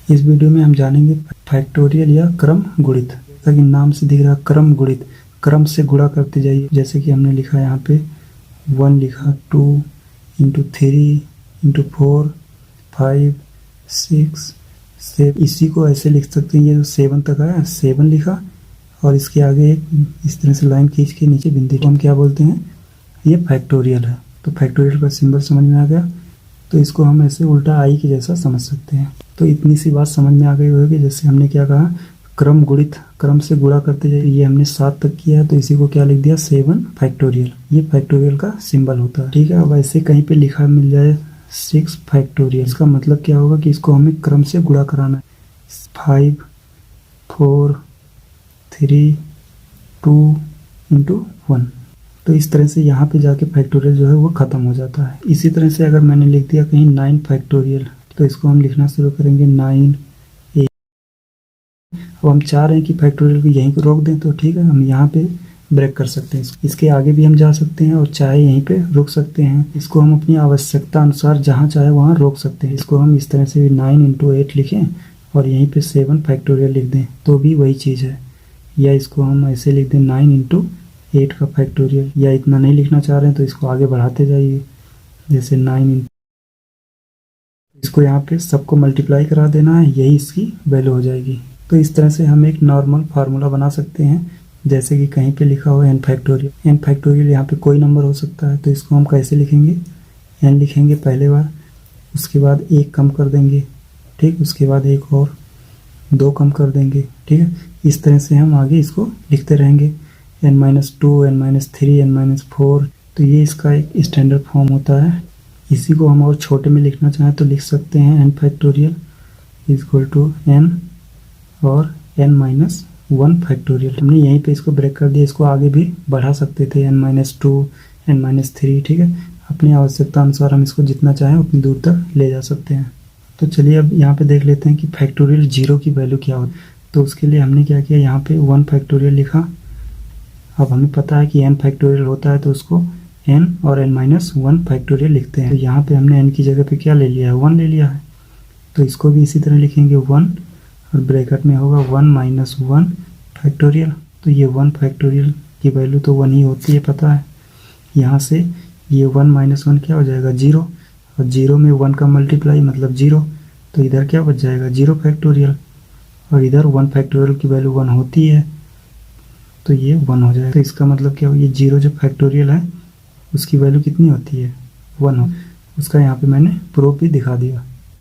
इस वीडियो में हम जानेंगे फैक्टोरियल या क्रम गुणित। जैसा कि नाम से दिख रहा है क्रम गुणित, क्रम से गुणा करते जाइए। जैसे कि हमने लिखा यहाँ पे 1 लिखा, 2 इंटू 3 इंटू 4 5 6 7। इसी को ऐसे लिख सकते हैं, ये जो 7 तक आया 7 लिखा और इसके आगे एक इस तरह से लाइन खींच के नीचे बिंदु को हम क्या बोलते हैं, ये फैक्टोरियल है। तो फैक्टोरियल का सिंबल समझ में आ गया, तो इसको हम ऐसे उल्टा आई के जैसा समझ सकते हैं। तो इतनी सी बात समझ में आ गई होगी। जैसे हमने क्या कहा, क्रम गुणित, क्रम से गुणा करते जाइए। ये हमने 7 तक किया है तो इसी को क्या लिख दिया, 7 फैक्टोरियल। ये फैक्टोरियल का सिंबल होता है, ठीक है। अब ऐसे कहीं पे लिखा मिल जाए 6 फैक्टोरियल, इसका मतलब क्या होगा कि इसको हमें क्रम से गुणा कराना है। 5 4 3 2 इंटू 1। तो इस तरह से यहाँ पे जाके फैक्टोरियल जो है वो ख़त्म हो जाता है। इसी तरह से अगर मैंने लिख दिया कहीं 9 फैक्टोरियल, तो इसको हम लिखना शुरू करेंगे 9 8। अब हम चाह रहे हैं कि फैक्टोरियल को यहीं पर रोक दें, तो ठीक है, हम यहाँ पे ब्रेक कर सकते हैं। इसके आगे भी हम जा सकते हैं और चाहे यहीं पे रोक सकते हैं। इसको हम अपनी आवश्यकता अनुसार जहाँ चाहे वहाँ रोक सकते हैं। इसको हम इस तरह से 9 इंटू 8 लिखें और यहीं पे 7 फैक्टोरियल लिख दें तो भी वही चीज़ है। या इसको हम ऐसे लिख दें 9 इंटू 8 का फैक्टोरियल, या इतना नहीं लिखना चाह रहे हैं तो इसको आगे बढ़ाते जाइए। जैसे 9 इसको यहाँ पे सबको मल्टीप्लाई करा देना है, यही इसकी वैल्यू हो जाएगी। तो इस तरह से हम एक नॉर्मल फार्मूला बना सकते हैं। जैसे कि कहीं पे लिखा हो n फैक्टोरियल। n फैक्टोरियल यहाँ पे कोई नंबर हो सकता है, तो इसको हम कैसे लिखेंगे, n लिखेंगे पहले बार, उसके बाद 1 कम कर देंगे, ठीक, उसके बाद एक और 2 कम कर देंगे, ठीक है। इस तरह से हम आगे इसको लिखते रहेंगे, n-2 n-3 n-4। तो ये इसका एक स्टैंडर्ड फॉर्म होता है। इसी को हम और छोटे में लिखना चाहें तो लिख सकते हैं n factorial equal to n और n-1 फैक्टोरियल। हमने यहीं पे इसको ब्रेक कर दिया। इसको आगे भी बढ़ा सकते थे, n-2 n-3, ठीक है। अपनी आवश्यकता अनुसार हम इसको जितना चाहें उतनी दूर तक ले जा सकते हैं। तो चलिए अब यहाँ पे देख लेते हैं कि फैक्टोरियल 0 की वैल्यू क्या होती है। तो उसके लिए हमने क्या किया, यहाँ पे 1 फैक्टोरियल लिखा। अब हमें पता है कि n फैक्टोरियल होता है तो उसको n और n-1 फैक्टोरियल लिखते हैं। तो यहाँ पे हमने n की जगह पे क्या ले लिया है, 1 ले लिया है। तो इसको भी इसी तरह लिखेंगे 1 और ब्रैकेट में होगा 1-1 फैक्टोरियल। तो ये 1 फैक्टोरियल की वैल्यू तो 1 ही होती है, पता है। यहाँ से ये 1-1 क्या हो जाएगा, 0, और 0 में 1 का मल्टीप्लाई मतलब 0। तो इधर क्या बच जाएगा, 0 फैक्टोरियल, और इधर 1 फैक्टोरियल की वैल्यू 1 होती है तो ये 1 हो जाएगा। तो इसका मतलब क्या हो, ये 0 जो फैक्टोरियल है उसकी वैल्यू कितनी होती है, 1 हो। उसका यहाँ पे मैंने प्रूफ भी दिखा दिया।